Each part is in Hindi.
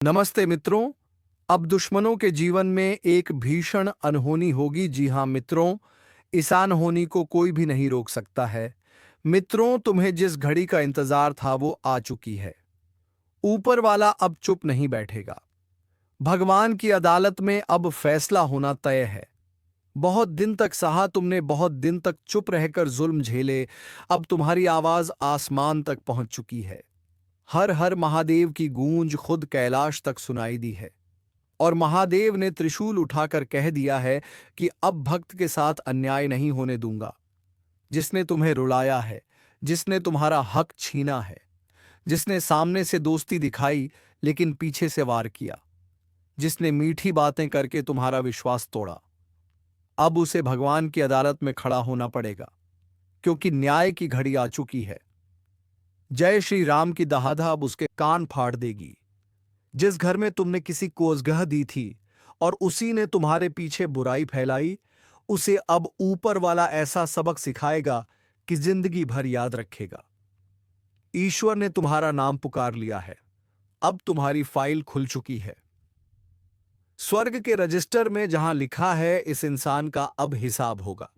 नमस्ते मित्रों। अब दुश्मनों के जीवन में एक भीषण अनहोनी होगी। जी हाँ मित्रों, इस अनहोनी को कोई भी नहीं रोक सकता है। मित्रों, तुम्हें जिस घड़ी का इंतजार था वो आ चुकी है। ऊपर वाला अब चुप नहीं बैठेगा। भगवान की अदालत में अब फैसला होना तय है। बहुत दिन तक सहा तुमने, बहुत दिन तक चुप रहकर जुल्म झेले। अब तुम्हारी आवाज आसमान तक पहुंच चुकी है। हर हर महादेव की गूंज खुद कैलाश तक सुनाई दी है। और महादेव ने त्रिशूल उठाकर कह दिया है कि अब भक्त के साथ अन्याय नहीं होने दूंगा। जिसने तुम्हें रुलाया है, जिसने तुम्हारा हक छीना है, जिसने सामने से दोस्ती दिखाई लेकिन पीछे से वार किया, जिसने मीठी बातें करके तुम्हारा विश्वास तोड़ा, अब उसे भगवान की अदालत में खड़ा होना पड़ेगा, क्योंकि न्याय की घड़ी आ चुकी है। जय श्री राम की दहाड़ा अब उसके कान फाड़ देगी। जिस घर में तुमने किसी को अजगह दी थी और उसी ने तुम्हारे पीछे बुराई फैलाई, उसे अब ऊपर वाला ऐसा सबक सिखाएगा कि जिंदगी भर याद रखेगा। ईश्वर ने तुम्हारा नाम पुकार लिया है। अब तुम्हारी फाइल खुल चुकी है। स्वर्ग के रजिस्टर में जहां लिखा है, इस इंसान का अब हिसाब होगा।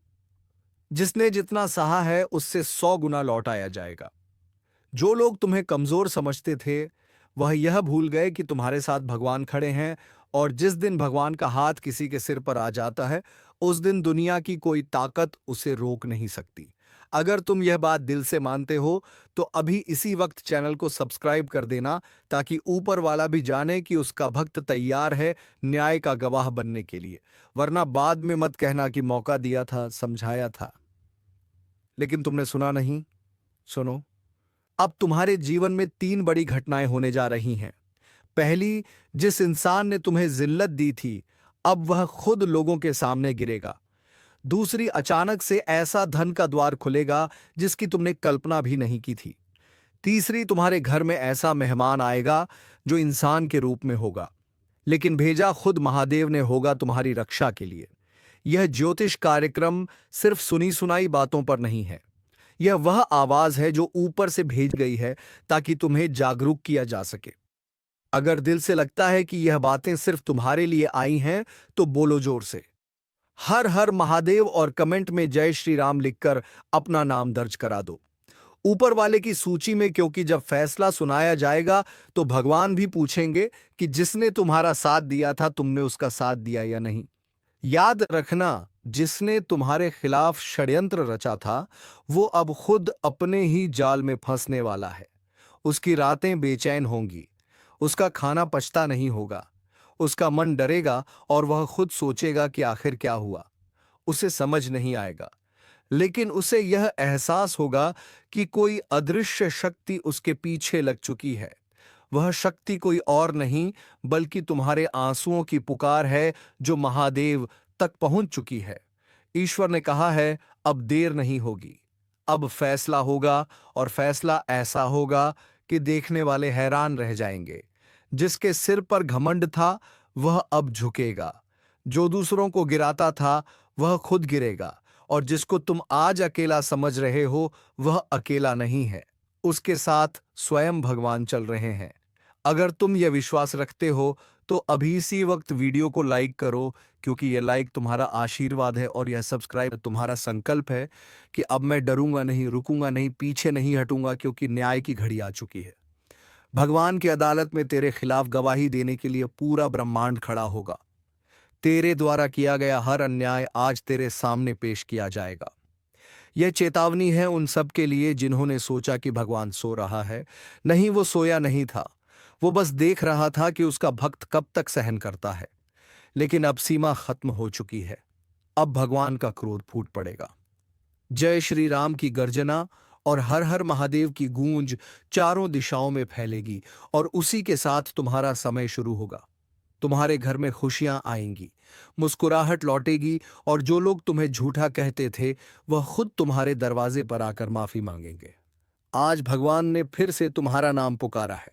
जिसने जितना सहा है उससे 100 गुना लौटाया जाएगा। जो लोग तुम्हें कमजोर समझते थे, वह यह भूल गए कि तुम्हारे साथ भगवान खड़े हैं। और जिस दिन भगवान का हाथ किसी के सिर पर आ जाता है, उस दिन दुनिया की कोई ताकत उसे रोक नहीं सकती। अगर तुम यह बात दिल से मानते हो तो अभी इसी वक्त चैनल को सब्सक्राइब कर देना, ताकि ऊपर वाला भी जाने कि उसका भक्त तैयार है न्याय का गवाह बनने के लिए। वरना बाद में मत कहना कि मौका दिया था, समझाया था, लेकिन तुमने सुना नहीं। सुनो, अब तुम्हारे जीवन में 3 बड़ी घटनाएं होने जा रही हैं। पहली, जिस इंसान ने तुम्हें जिल्लत दी थी, अब वह खुद लोगों के सामने गिरेगा। दूसरी, अचानक से ऐसा धन का द्वार खुलेगा जिसकी तुमने कल्पना भी नहीं की थी। तीसरी, तुम्हारे घर में ऐसा मेहमान आएगा जो इंसान के रूप में होगा, लेकिन भेजा खुद महादेव ने होगा तुम्हारी रक्षा के लिए। यह ज्योतिष कार्यक्रम सिर्फ सुनी सुनाई बातों पर नहीं है। यह वह आवाज है जो ऊपर से भेज गई है, ताकि तुम्हें जागरूक किया जा सके। अगर दिल से लगता है कि यह बातें सिर्फ तुम्हारे लिए आई हैं, तो बोलो जोर से हर हर महादेव और कमेंट में जय श्री राम लिखकर अपना नाम दर्ज करा दो ऊपर वाले की सूची में, क्योंकि जब फैसला सुनाया जाएगा तो भगवान भी पूछेंगे कि जिसने तुम्हारा साथ दिया था, तुमने उसका साथ दिया या नहीं। याद रखना, जिसने तुम्हारे खिलाफ षड्यंत्र रचा था, वो अब खुद अपने ही जाल में फंसने वाला है। उसकी रातें बेचैन होंगी, उसका खाना पचता नहीं होगा, उसका मन डरेगा और वह खुद सोचेगा कि आखिर क्या हुआ। उसे समझ नहीं आएगा, लेकिन उसे यह एहसास होगा कि कोई अदृश्य शक्ति उसके पीछे लग चुकी है। वह शक्ति कोई और नहीं, बल्कि तुम्हारे आंसुओं की पुकार है जो महादेव तक पहुंच चुकी है। ईश्वर ने कहा है, अब देर नहीं होगी, अब फैसला होगा, और फैसला ऐसा होगा कि देखने वाले हैरान रह जाएंगे। जिसके सिर पर घमंड था, वह अब झुकेगा। जो दूसरों को गिराता था, वह खुद गिरेगा। और जिसको तुम आज अकेला समझ रहे हो, वह अकेला नहीं है, उसके साथ स्वयं भगवान चल रहे हैं। अगर तुम यह विश्वास रखते हो तो अभी इसी वक्त वीडियो को लाइक करो, क्योंकि यह लाइक तुम्हारा आशीर्वाद है और यह सब्सक्राइब तुम्हारा संकल्प है कि अब मैं डरूंगा नहीं, रुकूंगा नहीं, पीछे नहीं हटूंगा, क्योंकि न्याय की घड़ी आ चुकी है। भगवान की अदालत में तेरे खिलाफ गवाही देने के लिए पूरा ब्रह्मांड खड़ा होगा। तेरे द्वारा किया गया हर अन्याय आज तेरे सामने पेश किया जाएगा। यह चेतावनी है उन सब के लिए जिन्होंने सोचा कि भगवान सो रहा है। नहीं, वो सोया नहीं था, वो बस देख रहा था कि उसका भक्त कब तक सहन करता है। लेकिन अब सीमा खत्म हो चुकी है। अब भगवान का क्रोध फूट पड़ेगा। जय श्री राम की गर्जना और हर हर महादेव की गूंज चारों दिशाओं में फैलेगी, और उसी के साथ तुम्हारा समय शुरू होगा। तुम्हारे घर में खुशियां आएंगी, मुस्कुराहट लौटेगी, और जो लोग तुम्हें झूठा कहते थे, वह खुद तुम्हारे दरवाजे पर आकर माफी मांगेंगे। आज भगवान ने फिर से तुम्हारा नाम पुकारा है।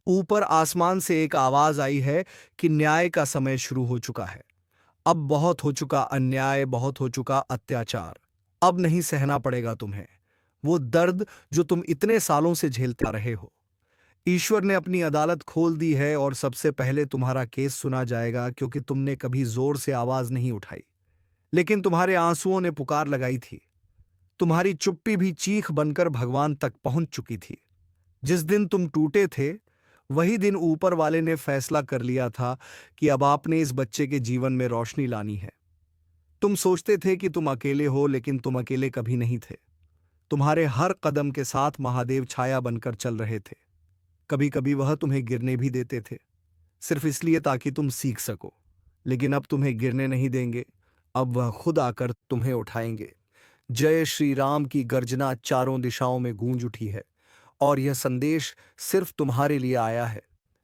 ऊपर आसमान से एक आवाज आई है कि न्याय का समय शुरू हो चुका है। अब बहुत हो चुका अन्याय, बहुत हो चुका अत्याचार। अब नहीं सहना पड़ेगा तुम्हें वो दर्द जो तुम इतने सालों से झेलते आ रहे हो। ईश्वर ने अपनी अदालत खोल दी है और सबसे पहले तुम्हारा केस सुना जाएगा, क्योंकि तुमने कभी जोर से आवाज नहीं उठाई, लेकिन तुम्हारे आंसुओं ने पुकार लगाई थी। तुम्हारी चुप्पी भी चीख बनकर भगवान तक पहुंच चुकी थी। जिस दिन तुम टूटे थे, वही दिन ऊपर वाले ने फैसला कर लिया था कि अब आपने इस बच्चे के जीवन में रोशनी लानी है। तुम सोचते थे कि तुम अकेले हो, लेकिन तुम अकेले कभी नहीं थे। तुम्हारे हर कदम के साथ महादेव छाया बनकर चल रहे थे। कभी कभी वह तुम्हें गिरने भी देते थे, सिर्फ इसलिए ताकि तुम सीख सको। लेकिन अब तुम्हें गिरने नहीं देंगे, अब वह खुद आकर तुम्हें उठाएंगे। जय श्री राम की गर्जना चारों दिशाओं में गूंज उठी है, और यह संदेश सिर्फ तुम्हारे लिए आया है।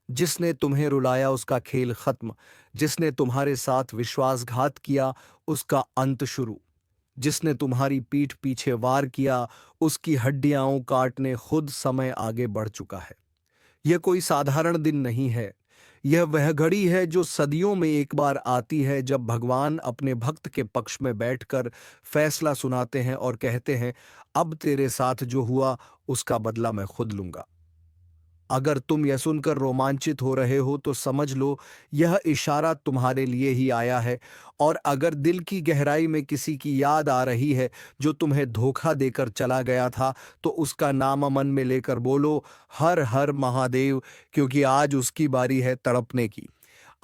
जिसने तुम्हें रुलाया उसका खेल खत्म, जिसने तुम्हारे साथ विश्वासघात किया उसका अंत शुरू, जिसने तुम्हारी पीठ पीछे वार किया उसकी हड्डियां काटने खुद समय आगे बढ़ चुका है। यह कोई साधारण दिन नहीं है। यह वह घड़ी है जो सदियों में एक बार आती है, जब भगवान अपने भक्त के पक्ष में बैठकर फैसला सुनाते हैं और कहते हैं, अब तेरे साथ जो हुआ उसका बदला मैं खुद लूंगा। अगर तुम यह सुनकर रोमांचित हो रहे हो तो समझ लो यह इशारा तुम्हारे लिए ही आया है। और अगर दिल की गहराई में किसी की याद आ रही है जो तुम्हें धोखा देकर चला गया था, तो उसका नाम मन में लेकर बोलो, हर हर महादेव, क्योंकि आज उसकी बारी है तड़पने की।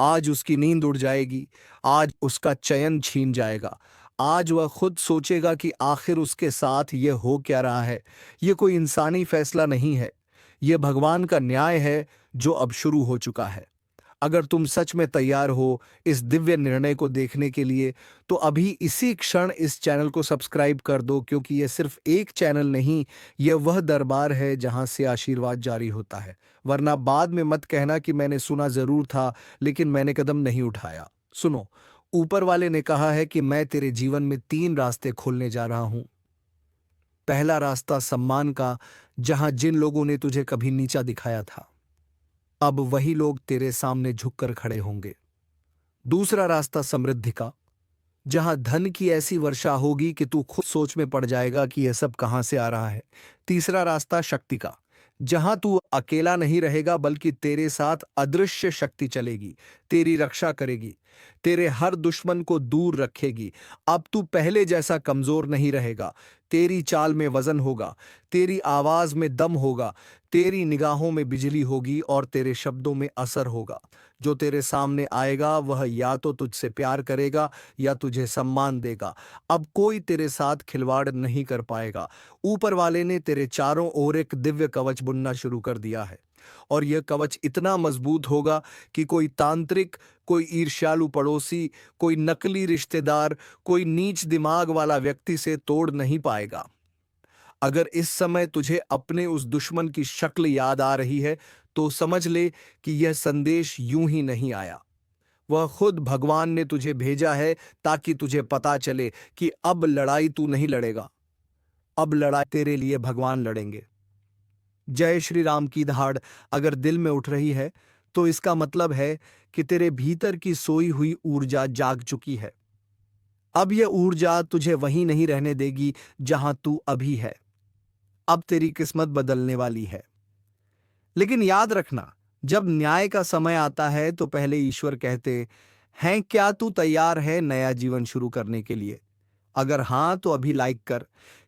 आज उसकी नींद उड़ जाएगी, आज उसका चयन छीन जाएगा। आज वह खुद सोचेगा कि आखिर उसके साथ ये हो क्या रहा है। ये कोई इंसानी फैसला नहीं है, यह भगवान का न्याय है जो अब शुरू हो चुका है। अगर तुम सच में तैयार हो इस दिव्य निर्णय को देखने के लिए, तो अभी इसी क्षण इस चैनल को सब्सक्राइब कर दो, क्योंकि यह सिर्फ एक चैनल नहीं, यह वह दरबार है जहां से आशीर्वाद जारी होता है। वरना बाद में मत कहना कि मैंने सुना जरूर था लेकिन मैंने कदम नहीं उठाया। सुनो, ऊपर वाले ने कहा है कि मैं तेरे जीवन में 3 रास्ते खोलने जा रहा हूं। पहला रास्ता सम्मान का, जहां जिन लोगों ने तुझे कभी नीचा दिखाया था, अब वही लोग तेरे सामने झुककर खड़े होंगे। दूसरा रास्ता समृद्धि का, जहां धन की ऐसी वर्षा होगी कि तू खुद सोच में पड़ जाएगा कि यह सब कहां से आ रहा है। तीसरा रास्ता शक्ति का, जहां तू अकेला नहीं रहेगा बल्कि तेरे साथ अदृश्य शक्ति चलेगी, तेरी रक्षा करेगी, तेरे हर दुश्मन को दूर रखेगी। अब तू पहले जैसा कमजोर नहीं रहेगा। तेरी चाल में वजन होगा, तेरी आवाज में दम होगा, तेरी निगाहों में बिजली होगी और तेरे शब्दों में असर होगा। जो तेरे सामने आएगा वह या तो तुझसे प्यार करेगा या तुझे सम्मान देगा। अब कोई तेरे साथ खिलवाड़ नहीं कर पाएगा। ऊपर वाले ने तेरे चारों ओर एक दिव्य कवच बुनना शुरू कर दिया है, और यह कवच इतना मजबूत होगा कि कोई तांत्रिक, कोई ईर्ष्यालु पड़ोसी, कोई नकली रिश्तेदार, कोई नीच दिमाग वाला व्यक्ति से तोड़ नहीं पाएगा। अगर इस समय तुझे अपने उस दुश्मन की शक्ल याद आ रही है, तो समझ ले कि यह संदेश यूं ही नहीं आया। वह खुद भगवान ने तुझे भेजा है, ताकि तुझे पता चले कि अब लड़ाई तू नहीं लड़ेगा, अब लड़ाई तेरे लिए भगवान लड़ेंगे। जय श्री राम की दहाड़ अगर दिल में उठ रही है, तो इसका मतलब है कि तेरे भीतर की सोई हुई ऊर्जा जाग चुकी है। अब यह ऊर्जा तुझे वहीं नहीं रहने देगी जहां तू अभी है। अब तेरी किस्मत बदलने वाली है। लेकिन याद रखना, जब न्याय का समय आता है तो पहले ईश्वर कहते हैं, क्या तू तैयार है नया जीवन शुरू करने के लिए? अगर हां तो अभी लाइक कर,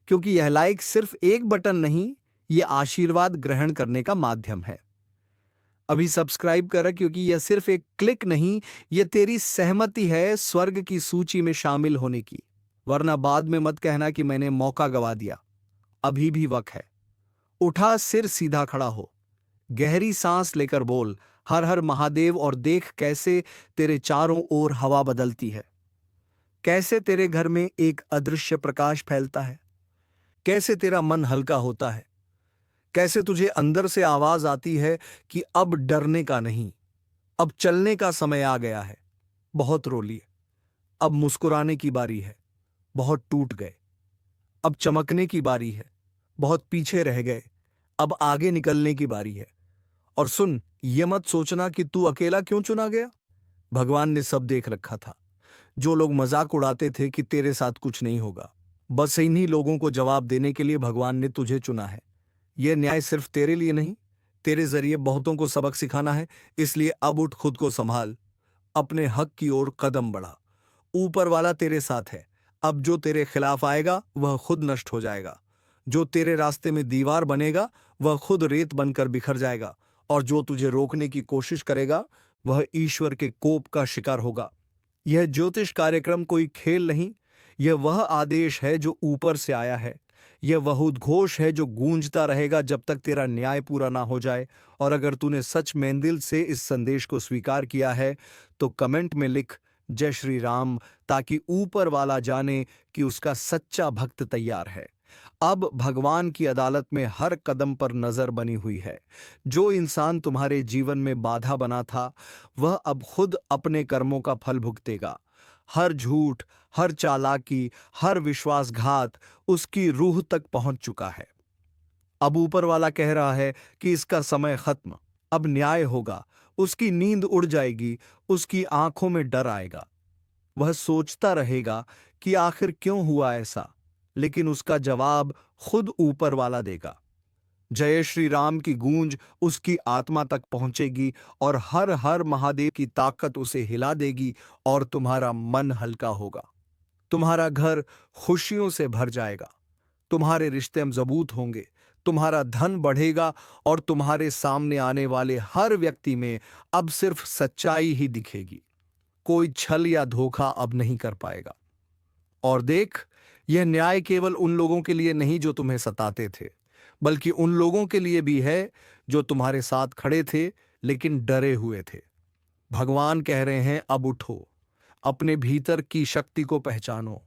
क्योंकि यह लाइक सिर्फ एक बटन नहीं, यह आशीर्वाद ग्रहण करने का माध्यम है। अभी सब्सक्राइब कर, क्योंकि यह सिर्फ एक क्लिक नहीं, यह तेरी सहमति है स्वर्ग की सूची में शामिल होने की। वरना बाद में मत कहना कि मैंने मौका गवा दिया। अभी भी वक्त है। उठा, सिर सीधा खड़ा हो, गहरी सांस लेकर बोल, हर हर महादेव, और देख कैसे तेरे चारों ओर हवा बदलती है, कैसे तेरे घर में एक अदृश्य प्रकाश फैलता है, कैसे तेरा मन हल्का होता है, कैसे तुझे अंदर से आवाज आती है कि अब डरने का नहीं, अब चलने का समय आ गया है। बहुत रो लिए, अब मुस्कुराने की बारी है, बहुत टूट गए। अब चमकने की बारी है, बहुत पीछे रह गए, अब आगे निकलने की बारी है। और सुन, ये मत सोचना कि तू अकेला क्यों चुना गया। भगवान ने सब देख रखा था। जो लोग मजाक उड़ाते थे कि तेरे साथ कुछ नहीं होगा, बस इन्हीं लोगों को जवाब देने के लिए भगवान ने तुझे चुना है। यह न्याय सिर्फ तेरे लिए नहीं, तेरे जरिए बहुतों को सबक सिखाना है, इसलिए अब उठ, खुद को संभाल, अपने हक की ओर कदम बढ़ा। ऊपर वाला तेरे साथ है। अब जो तेरे खिलाफ आएगा वह खुद नष्ट हो जाएगा। जो तेरे रास्ते में दीवार बनेगा वह खुद रेत बनकर बिखर जाएगा, और जो तुझे रोकने की कोशिश करेगा वह ईश्वर के कोप का शिकार होगा। यह ज्योतिष कार्यक्रम कोई खेल नहीं, यह वह आदेश है जो ऊपर से आया है। यह वह उद्घोष है जो गूंजता रहेगा जब तक तेरा न्याय पूरा ना हो जाए। और अगर तूने सच में दिल से इस संदेश को स्वीकार किया है तो कमेंट में लिख जय श्री राम, ताकि ऊपर वाला जाने कि उसका सच्चा भक्त तैयार है। अब भगवान की अदालत में हर कदम पर नजर बनी हुई है। जो इंसान तुम्हारे जीवन में बाधा बना था वह अब खुद अपने कर्मों का फल भुगतेगा। हर झूठ, हर चालाकी, हर विश्वासघात उसकी रूह तक पहुंच चुका है। अब ऊपर वाला कह रहा है कि इसका समय खत्म, अब न्याय होगा। उसकी नींद उड़ जाएगी, उसकी आंखों में डर आएगा। वह सोचता रहेगा कि आखिर क्यों हुआ ऐसा, लेकिन उसका जवाब खुद ऊपर वाला देगा। जय श्री राम की गूंज उसकी आत्मा तक पहुंचेगी और हर हर महादेव की ताकत उसे हिला देगी, और तुम्हारा मन हल्का होगा। तुम्हारा घर खुशियों से भर जाएगा, तुम्हारे रिश्ते मजबूत होंगे, तुम्हारा धन बढ़ेगा, और तुम्हारे सामने आने वाले हर व्यक्ति में अब सिर्फ सच्चाई ही दिखेगी। कोई छल या धोखा अब नहीं कर पाएगा। और देख, यह न्याय केवल उन लोगों के लिए नहीं जो तुम्हें सताते थे, बल्कि उन लोगों के लिए भी है जो तुम्हारे साथ खड़े थे लेकिन डरे हुए थे। भगवान कह रहे हैं, अब उठो, अपने भीतर की शक्ति को पहचानो,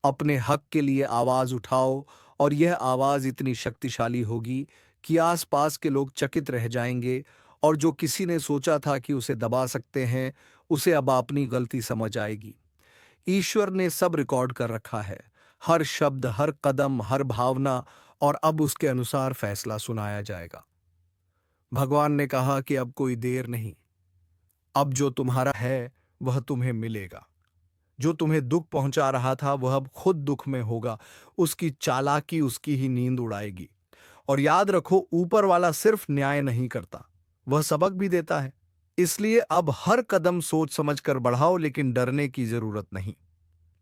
अपने हक के लिए आवाज उठाओ, और यह आवाज इतनी शक्तिशाली होगी कि आसपास के लोग चकित रह जाएंगे, और जो किसी ने सोचा था कि उसे दबा सकते हैं, उसे अब अपनी गलती समझ आएगी। ईश्वर ने सब रिकॉर्ड कर रखा है, हर शब्द, हर कदम, हर भावना, और अब उसके अनुसार फैसला सुनाया जाएगा। भगवान ने कहा कि अब कोई देर नहीं, अब जो तुम्हारा है वह तुम्हें मिलेगा। जो तुम्हें दुख पहुंचा रहा था वह अब खुद दुख में होगा, उसकी चालाकी उसकी ही नींद उड़ाएगी। और याद रखो, ऊपर वाला सिर्फ न्याय नहीं करता, वह सबक भी देता है। इसलिए अब हर कदम सोच समझ कर बढ़ाओ, लेकिन डरने की जरूरत नहीं,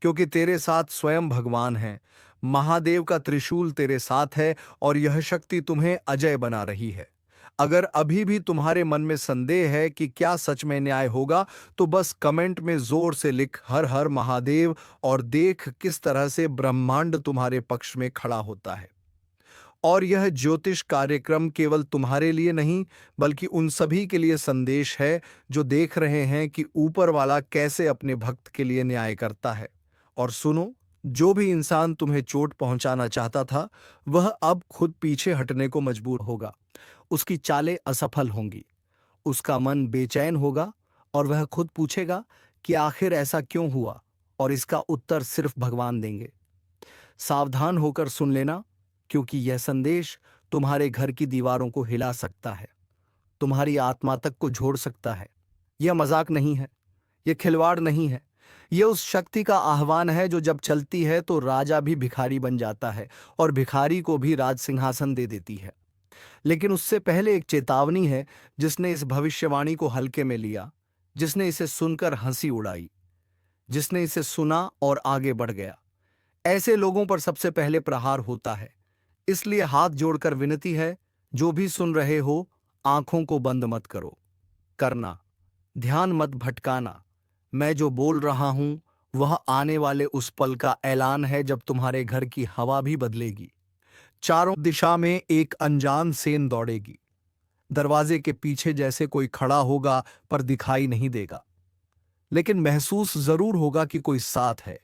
क्योंकि तेरे साथ स्वयं भगवान है। महादेव का त्रिशूल तेरे साथ है, और यह शक्ति तुम्हें अजय बना रही है। अगर अभी भी तुम्हारे मन में संदेह है कि क्या सच में न्याय होगा, तो बस कमेंट में जोर से लिख हर हर महादेव, और देख किस तरह से ब्रह्मांड तुम्हारे पक्ष में खड़ा होता है। और यह ज्योतिष कार्यक्रम केवल तुम्हारे लिए नहीं, बल्कि उन सभी के लिए संदेश है जो देख रहे हैं कि ऊपर वाला कैसे अपने भक्त के लिए न्याय करता है। और सुनो, जो भी इंसान तुम्हें चोट पहुंचाना चाहता था वह अब खुद पीछे हटने को मजबूर होगा। उसकी चालें असफल होंगी, उसका मन बेचैन होगा, और वह खुद पूछेगा कि आखिर ऐसा क्यों हुआ, और इसका उत्तर सिर्फ भगवान देंगे। सावधान होकर सुन लेना, क्योंकि यह संदेश तुम्हारे घर की दीवारों को हिला सकता है, तुम्हारी आत्मा तक को झोड़ सकता है। यह मजाक नहीं है, यह खिलवाड़ नहीं है, यह उस शक्ति का आह्वान है जो जब चलती है तो राजा भी भिखारी बन जाता है, और भिखारी को भी राज सिंहासन दे देती है। लेकिन उससे पहले एक चेतावनी है, जिसने इस भविष्यवाणी को हल्के में लिया, जिसने इसे सुनकर हंसी उड़ाई, जिसने इसे सुना और आगे बढ़ गया, ऐसे लोगों पर सबसे पहले प्रहार होता है। इसलिए हाथ जोड़कर विनती है, जो भी सुन रहे हो, आंखों को बंद मत करो, करना, ध्यान मत भटकाना। मैं जो बोल रहा हूं वह आने वाले उस पल का ऐलान है जब तुम्हारे घर की हवा भी बदलेगी। चारों दिशा में एक अनजान सेन दौड़ेगी। दरवाजे के पीछे जैसे कोई खड़ा होगा पर दिखाई नहीं देगा, लेकिन महसूस जरूर होगा कि कोई साथ है।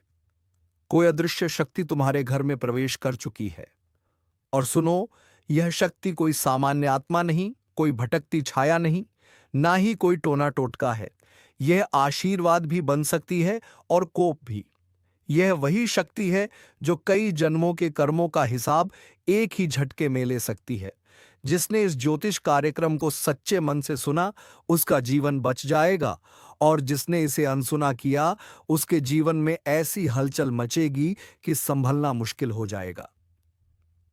कोई अदृश्य शक्ति तुम्हारे घर में प्रवेश कर चुकी है। और सुनो, यह शक्ति कोई सामान्य आत्मा नहीं, कोई भटकती छाया नहीं, ना ही कोई टोना टोटका है। यह आशीर्वाद भी बन सकती है और कोप भी। यह वही शक्ति है जो कई जन्मों के कर्मों का हिसाब एक ही झटके में ले सकती है। जिसने इस ज्योतिष कार्यक्रम को सच्चे मन से सुना, उसका जीवन बच जाएगा, और जिसने इसे अनसुना किया, उसके जीवन में ऐसी हलचल मचेगी कि संभलना मुश्किल हो जाएगा।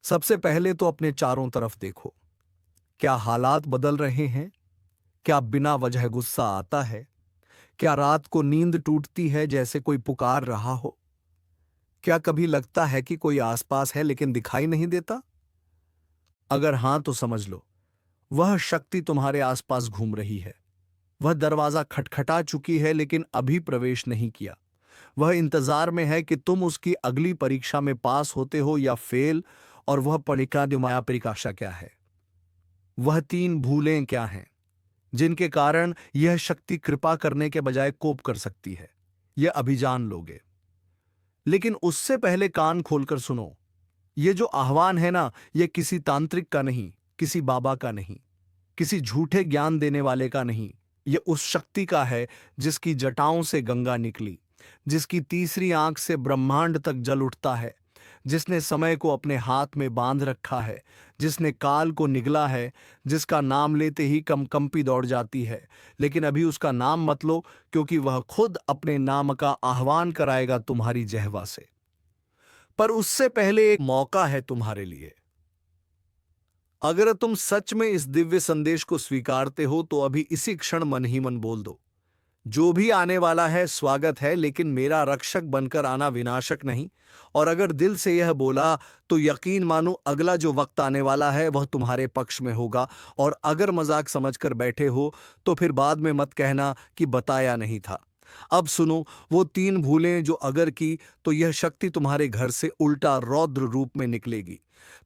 सबसे पहले तो अपने चारों तरफ देखो। क्या हालात बदल रहे हैं? क्या बिना वजह गुस्सा आता है? क्या रात को नींद टूटती है जैसे कोई पुकार रहा हो? क्या कभी लगता है कि कोई आसपास है लेकिन दिखाई नहीं देता? अगर हां तो समझ लो, वह शक्ति तुम्हारे आसपास घूम रही है। वह दरवाजा खटखटा चुकी है लेकिन अभी प्रवेश नहीं किया। वह इंतजार में है कि तुम उसकी अगली परीक्षा में पास होते हो या फेल। और वह परीक्षा क्या है? वह तीन भूलें क्या हैं जिनके कारण यह शक्ति कृपा करने के बजाय कोप कर सकती है? यह अभी जान लोगे। लेकिन उससे पहले कान खोलकर सुनो। यह जो आह्वान है ना, यह किसी तांत्रिक का नहीं, किसी बाबा का नहीं, किसी झूठे ज्ञान देने वाले का नहीं। यह उस शक्ति का है जिसकी जटाओं से गंगा निकली, जिसकी तीसरी आंख से ब्रह्मांड तक जल उठता है, जिसने समय को अपने हाथ में बांध रखा है, जिसने काल को निगला है, जिसका नाम लेते ही कंपी दौड़ जाती है। लेकिन अभी उसका नाम मत लो, क्योंकि वह खुद अपने नाम का आह्वान कराएगा तुम्हारी जहवा से। पर उससे पहले एक मौका है तुम्हारे लिए। अगर तुम सच में इस दिव्य संदेश को स्वीकारते हो तो अभी इसी क्षण मन ही मन बोल दो, जो भी आने वाला है स्वागत है, लेकिन मेरा रक्षक बनकर आना, विनाशक नहीं। और अगर दिल से यह बोला तो यकीन मानो अगला जो वक्त आने वाला है वह तुम्हारे पक्ष में होगा। और अगर मजाक समझकर बैठे हो तो फिर बाद में मत कहना कि बताया नहीं था। अब सुनो वो तीन भूलें जो अगर की तो यह शक्ति तुम्हारे घर से उल्टा रौद्र रूप में निकलेगी।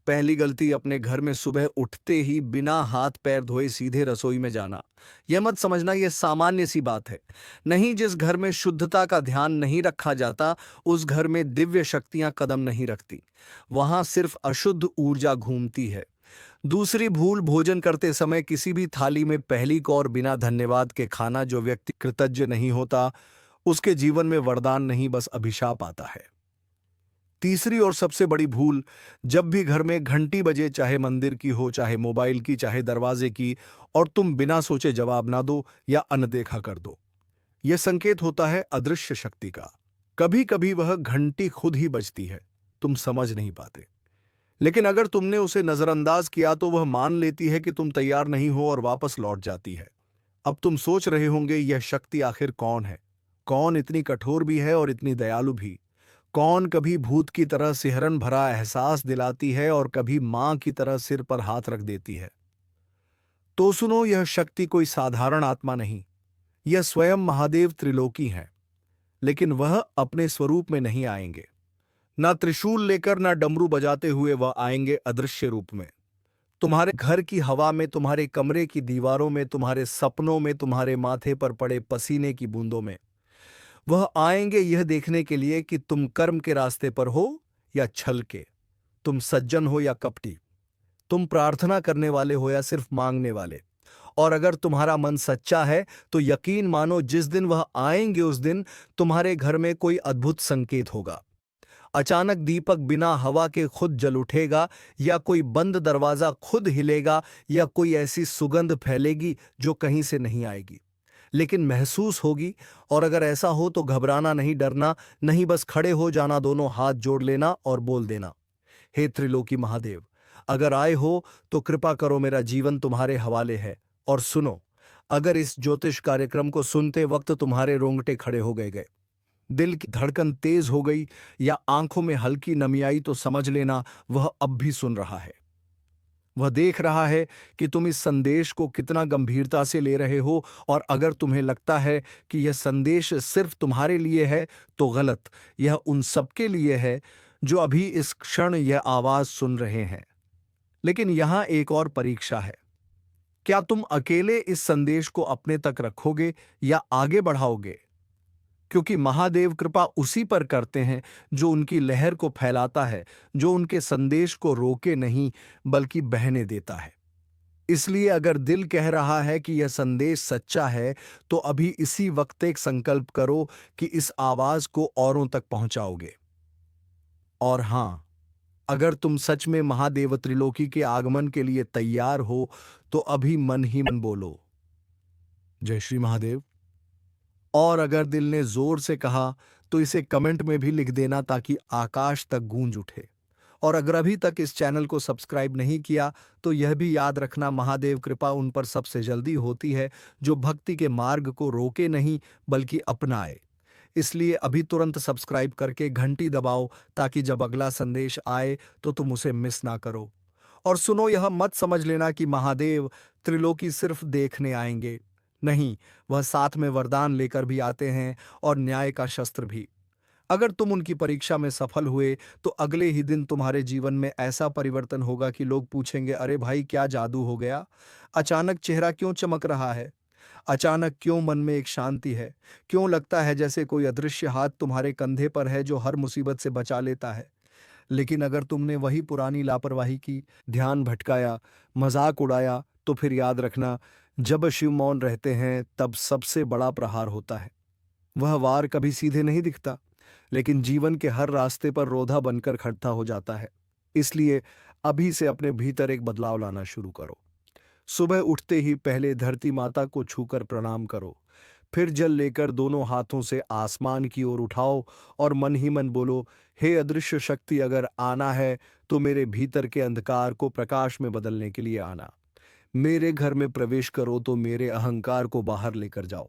पहली गलती, अपने घर में सुबह उठते ही बिना हाथ पैर धोए सीधे रसोई में जाना। यह मत समझना यह सामान्य सी बात है। नहीं, जिस घर में शुद्धता का ध्यान नहीं रखा जाता उस घर में दिव्य शक्तियां कदम नहीं रखती। वहां सिर्फ अशुद्ध ऊर्जा घूमती है। दूसरी भूल, भोजन करते समय किसी भी थाली में पहली कौर बिना धन्यवाद के खाना। जो व्यक्ति कृतज्ञ नहीं होता उसके जीवन में वरदान नहीं, बस अभिशाप आता है। तीसरी और सबसे बड़ी भूल, जब भी घर में घंटी बजे, चाहे मंदिर की हो, चाहे मोबाइल की, चाहे दरवाजे की, और तुम बिना सोचे जवाब ना दो या अनदेखा कर दो, यह संकेत होता है अदृश्य शक्ति का। कभी कभी वह घंटी खुद ही बजती है, तुम समझ नहीं पाते। लेकिन अगर तुमने उसे नजरअंदाज किया तो वह मान लेती है कि तुम तैयार नहीं हो और वापस लौट जाती है। अब तुम सोच रहे होंगे यह शक्ति आखिर कौन है? कौन इतनी कठोर भी है और इतनी दयालु भी? कौन कभी भूत की तरह सिहरन भरा एहसास दिलाती है और कभी मां की तरह सिर पर हाथ रख देती है? तो सुनो, यह शक्ति कोई साधारण आत्मा नहीं, यह स्वयं महादेव त्रिलोकी है। लेकिन वह अपने स्वरूप में नहीं आएंगे, ना त्रिशूल लेकर, ना डमरू बजाते हुए। वह आएंगे अदृश्य रूप में, तुम्हारे घर की हवा में, तुम्हारे कमरे की दीवारों में, तुम्हारे सपनों में, तुम्हारे माथे पर पड़े पसीने की बूंदों में। वह आएंगे यह देखने के लिए कि तुम कर्म के रास्ते पर हो या छल के, तुम सज्जन हो या कपटी, तुम प्रार्थना करने वाले हो या सिर्फ मांगने वाले। और अगर तुम्हारा मन सच्चा है तो यकीन मानो, जिस दिन वह आएंगे उस दिन तुम्हारे घर में कोई अद्भुत संकेत होगा। अचानक दीपक बिना हवा के खुद जल उठेगा, या कोई बंद दरवाजा खुद हिलेगा, या कोई ऐसी सुगंध फैलेगी जो कहीं से नहीं आएगी लेकिन महसूस होगी। और अगर ऐसा हो तो घबराना नहीं, डरना नहीं, बस खड़े हो जाना, दोनों हाथ जोड़ लेना और बोल देना, हे त्रिलोकी महादेव, अगर आए हो तो कृपा करो, मेरा जीवन तुम्हारे हवाले है। और सुनो, अगर इस ज्योतिष कार्यक्रम को सुनते वक्त तुम्हारे रोंगटे खड़े हो गए, दिल की धड़कन तेज हो गई या आंखों में हल्की नमी आई, तो समझ लेना वह अब भी सुन रहा है। वह देख रहा है कि तुम इस संदेश को कितना गंभीरता से ले रहे हो। और अगर तुम्हें लगता है कि यह संदेश सिर्फ तुम्हारे लिए है तो गलत, यह उन सबके लिए है जो अभी इस क्षण यह आवाज सुन रहे हैं। लेकिन यहां एक और परीक्षा है, क्या तुम अकेले इस संदेश को अपने तक रखोगे या आगे बढ़ाओगे? क्योंकि महादेव कृपा उसी पर करते हैं जो उनकी लहर को फैलाता है, जो उनके संदेश को रोके नहीं बल्कि बहने देता है। इसलिए अगर दिल कह रहा है कि यह संदेश सच्चा है तो अभी इसी वक्त एक संकल्प करो कि इस आवाज को औरों तक पहुंचाओगे। और हां, अगर तुम सच में महादेव त्रिलोकी के आगमन के लिए तैयार हो तो अभी मन ही मन बोलो, जय श्री महादेव। और अगर दिल ने जोर से कहा तो इसे कमेंट में भी लिख देना ताकि आकाश तक गूंज उठे। और अगर अभी तक इस चैनल को सब्सक्राइब नहीं किया तो यह भी याद रखना, महादेव कृपा उन पर सबसे जल्दी होती है जो भक्ति के मार्ग को रोके नहीं बल्कि अपनाए। इसलिए अभी तुरंत सब्सक्राइब करके घंटी दबाओ ताकि जब अगला संदेश आए तो तुम उसे मिस ना करो। और सुनो, यह मत समझ लेना कि महादेव त्रिलोकी सिर्फ देखने आएंगे। नहीं, वह साथ में वरदान लेकर भी आते हैं और न्याय का शस्त्र भी। अगर तुम उनकी परीक्षा में सफल हुए तो अगले ही दिन तुम्हारे जीवन में ऐसा परिवर्तन होगा कि लोग पूछेंगे, अरे भाई क्या जादू हो गया, अचानक चेहरा क्यों चमक रहा है, अचानक क्यों मन में एक शांति है, क्यों लगता है जैसे कोई अदृश्य हाथ तुम्हारे कंधे पर है जो हर मुसीबत से बचा लेता है। लेकिन अगर तुमने वही पुरानी लापरवाही की, ध्यान भटकाया, मजाक उड़ाया, तो फिर याद रखना, जब शिव मौन रहते हैं तब सबसे बड़ा प्रहार होता है। वह वार कभी सीधे नहीं दिखता, लेकिन जीवन के हर रास्ते पर रोधा बनकर खड़ा हो जाता है। इसलिए अभी से अपने भीतर एक बदलाव लाना शुरू करो। सुबह उठते ही पहले धरती माता को छूकर प्रणाम करो, फिर जल लेकर दोनों हाथों से आसमान की ओर उठाओ और मन ही मन बोलो, हे अदृश्य शक्ति, अगर आना है तो मेरे भीतर के अंधकार को प्रकाश में बदलने के लिए आना। मेरे घर में प्रवेश करो तो मेरे अहंकार को बाहर लेकर जाओ।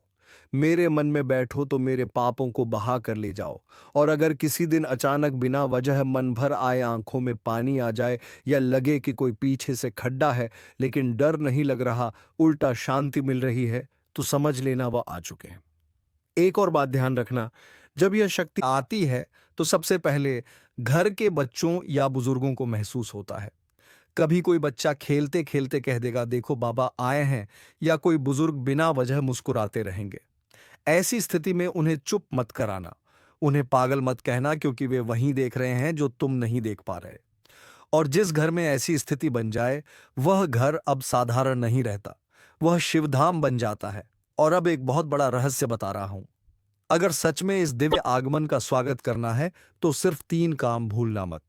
मेरे मन में बैठो तो मेरे पापों को बहा कर ले जाओ। और अगर किसी दिन अचानक बिना वजह मन भर आए, आंखों में पानी आ जाए या लगे कि कोई पीछे से खड्डा है लेकिन डर नहीं लग रहा, उल्टा शांति मिल रही है, तो समझ लेना वह आ चुके हैं। एक और बात ध्यान रखना, जब यह शक्ति आती है तो सबसे पहले घर के बच्चों या बुजुर्गों को महसूस होता है। कभी कोई बच्चा खेलते खेलते कह देगा, देखो बाबा आए हैं, या कोई बुजुर्ग बिना वजह मुस्कुराते रहेंगे। ऐसी स्थिति में उन्हें चुप मत कराना, उन्हें पागल मत कहना, क्योंकि वे वही देख रहे हैं जो तुम नहीं देख पा रहे। और जिस घर में ऐसी स्थिति बन जाए, वह घर अब साधारण नहीं रहता, वह शिवधाम बन जाता है। और अब एक बहुत बड़ा रहस्य बता रहा हूं। अगर सच में इस दिव्य आगमन का स्वागत करना है तो सिर्फ 3 काम भूलना मत।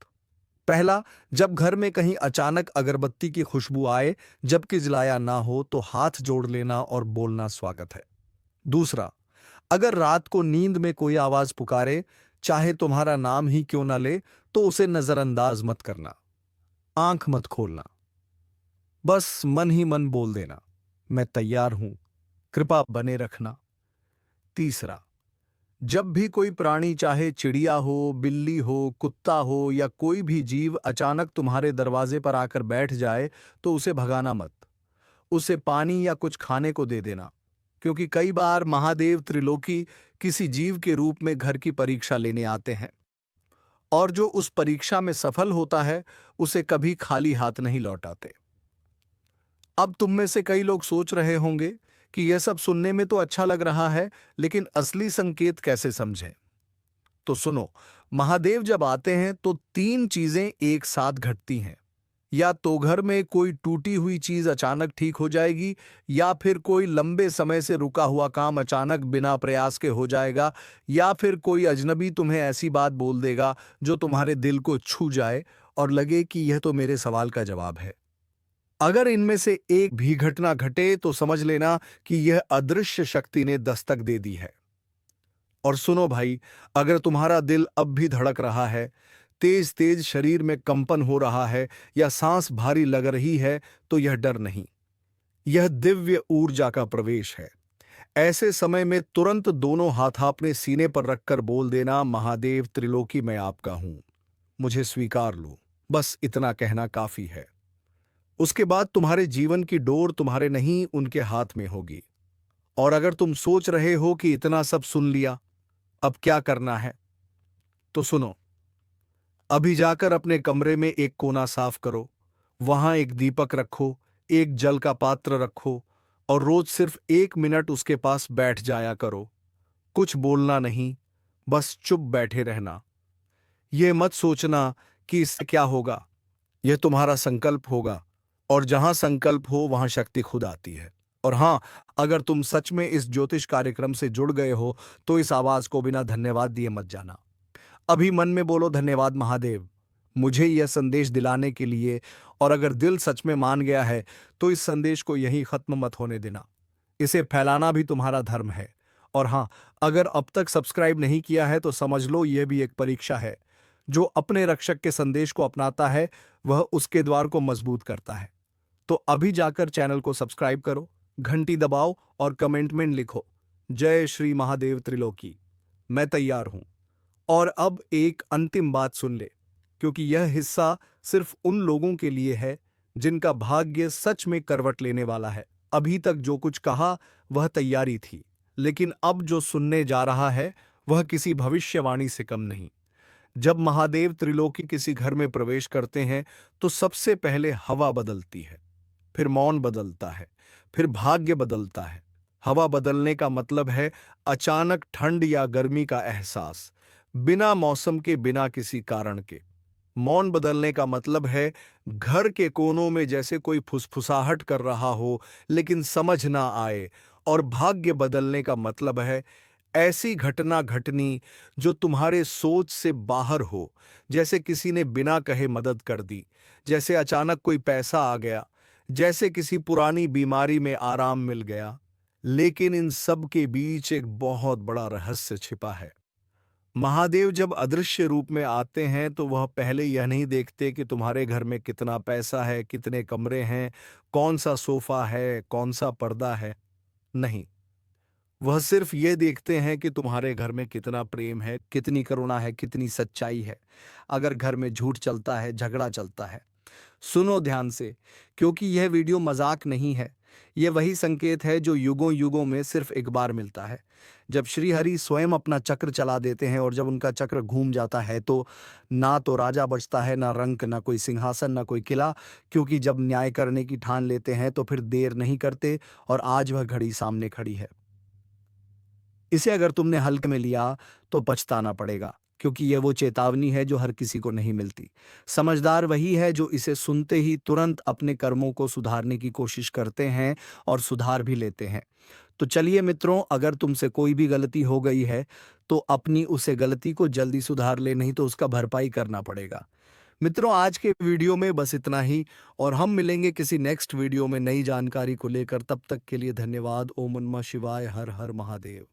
पहला, जब घर में कहीं अचानक अगरबत्ती की खुशबू आए जबकि जलाया ना हो तो हाथ जोड़ लेना और बोलना, स्वागत है। दूसरा, अगर रात को नींद में कोई आवाज पुकारे, चाहे तुम्हारा नाम ही क्यों ना ले, तो उसे नजरअंदाज मत करना, आंख मत खोलना, बस मन ही मन बोल देना, मैं तैयार हूं, कृपा बने रखना। तीसरा, जब भी कोई प्राणी, चाहे चिड़िया हो, बिल्ली हो, कुत्ता हो या कोई भी जीव अचानक तुम्हारे दरवाजे पर आकर बैठ जाए तो उसे भगाना मत, उसे पानी या कुछ खाने को दे देना। क्योंकि कई बार महादेव त्रिलोकी किसी जीव के रूप में घर की परीक्षा लेने आते हैं, और जो उस परीक्षा में सफल होता है उसे कभी खाली हाथ नहीं लौटाते। अब तुम में से कई लोग सोच रहे होंगे कि यह सब सुनने में तो अच्छा लग रहा है, लेकिन असली संकेत कैसे समझें? तो सुनो, महादेव जब आते हैं तो 3 चीजें एक साथ घटती हैं। या तो घर में कोई टूटी हुई चीज अचानक ठीक हो जाएगी, या फिर कोई लंबे समय से रुका हुआ काम अचानक बिना प्रयास के हो जाएगा, या फिर कोई अजनबी तुम्हें ऐसी बात बोल देगा जो तुम्हारे दिल को छू जाए और लगे कि यह तो मेरे सवाल का जवाब है। अगर इनमें से एक भी घटना घटे तो समझ लेना कि यह अदृश्य शक्ति ने दस्तक दे दी है। और सुनो भाई, अगर तुम्हारा दिल अब भी धड़क रहा है, तेज तेज शरीर में कंपन हो रहा है या सांस भारी लग रही है, तो यह डर नहीं, यह दिव्य ऊर्जा का प्रवेश है। ऐसे समय में तुरंत दोनों हाथ अपने सीने पर रखकर बोल देना, महादेव त्रिलोकी मैं आपका हूं, मुझे स्वीकार लो। बस इतना कहना काफी है। उसके बाद तुम्हारे जीवन की डोर तुम्हारे नहीं, उनके हाथ में होगी। और अगर तुम सोच रहे हो कि इतना सब सुन लिया, अब क्या करना है, तो सुनो, अभी जाकर अपने कमरे में एक कोना साफ करो, वहां एक दीपक रखो, एक जल का पात्र रखो और रोज सिर्फ 1 मिनट उसके पास बैठ जाया करो। कुछ बोलना नहीं, बस चुप बैठे रहना। यह मत सोचना कि इससे क्या होगा, यह तुम्हारा संकल्प होगा, और जहां संकल्प हो वहां शक्ति खुद आती है। और हां, अगर तुम सच में इस ज्योतिष कार्यक्रम से जुड़ गए हो तो इस आवाज को बिना धन्यवाद दिए मत जाना। अभी मन में बोलो, धन्यवाद महादेव, मुझे यह संदेश दिलाने के लिए। और अगर दिल सच में मान गया है तो इस संदेश को यहीं खत्म मत होने देना, इसे फैलाना भी तुम्हारा धर्म है। और हां, अगर अब तक सब्सक्राइब नहीं किया है तो समझ लो यह भी एक परीक्षा है। जो अपने रक्षक के संदेश को अपनाता है वह उसके द्वार को मजबूत करता है। तो अभी जाकर चैनल को सब्सक्राइब करो, घंटी दबाओ और कमेंट में लिखो जय श्री महादेव त्रिलोकी। मैं तैयार हूं। और अब एक अंतिम बात सुन ले, क्योंकि यह हिस्सा सिर्फ उन लोगों के लिए है जिनका भाग्य सच में करवट लेने वाला है। अभी तक जो कुछ कहा वह तैयारी थी, लेकिन अब जो सुनने जा रहा है वह किसी भविष्यवाणी से कम नहीं। जब महादेव त्रिलोकी किसी घर में प्रवेश करते हैं तो सबसे पहले हवा बदलती है, फिर मौन बदलता है, फिर भाग्य बदलता है। हवा बदलने का मतलब है अचानक ठंड या गर्मी का एहसास, बिना मौसम के, बिना किसी कारण के। मौन बदलने का मतलब है घर के कोनों में जैसे कोई फुसफुसाहट कर रहा हो लेकिन समझ ना आए। और भाग्य बदलने का मतलब है ऐसी घटना घटनी जो तुम्हारे सोच से बाहर हो, जैसे किसी ने बिना कहे मदद कर दी, जैसे अचानक कोई पैसा आ गया, जैसे किसी पुरानी बीमारी में आराम मिल गया। लेकिन इन सब के बीच एक बहुत बड़ा रहस्य छिपा है। महादेव जब अदृश्य रूप में आते हैं तो वह पहले यह नहीं देखते कि तुम्हारे घर में कितना पैसा है, कितने कमरे हैं, कौन सा सोफा है, कौन सा पर्दा है। नहीं, वह सिर्फ ये देखते हैं कि तुम्हारे घर में कितना प्रेम है, कितनी करुणा है, कितनी सच्चाई है। अगर घर में झूठ चलता है, झगड़ा चलता है, सुनो ध्यान से, क्योंकि यह वीडियो मजाक नहीं है। यह वही संकेत है जो युगों युगों में सिर्फ एक बार मिलता है। जब श्री हरि स्वयं अपना चक्र चला देते हैं और जब उनका चक्र घूम जाता है तो ना तो राजा बचता है, ना रंक, ना कोई सिंहासन, ना कोई किला। क्योंकि जब न्याय करने की ठान लेते हैं तो फिर देर नहीं करते और आज वह घड़ी सामने खड़ी है। इसे अगर तुमने हल्के में लिया तो पछताना पड़ेगा, क्योंकि यह वो चेतावनी है जो हर किसी को नहीं मिलती। समझदार वही है जो इसे सुनते ही तुरंत अपने कर्मों को सुधारने की कोशिश करते हैं और सुधार भी लेते हैं। तो चलिए मित्रों, अगर तुमसे कोई भी गलती हो गई है तो अपनी उसे गलती को जल्दी सुधार ले, नहीं तो उसका भरपाई करना पड़ेगा। मित्रों, आज के वीडियो में बस इतना ही और हम मिलेंगे किसी नेक्स्ट वीडियो में नई जानकारी को लेकर। तब तक के लिए धन्यवाद। ओम नमः शिवाय। हर हर महादेव।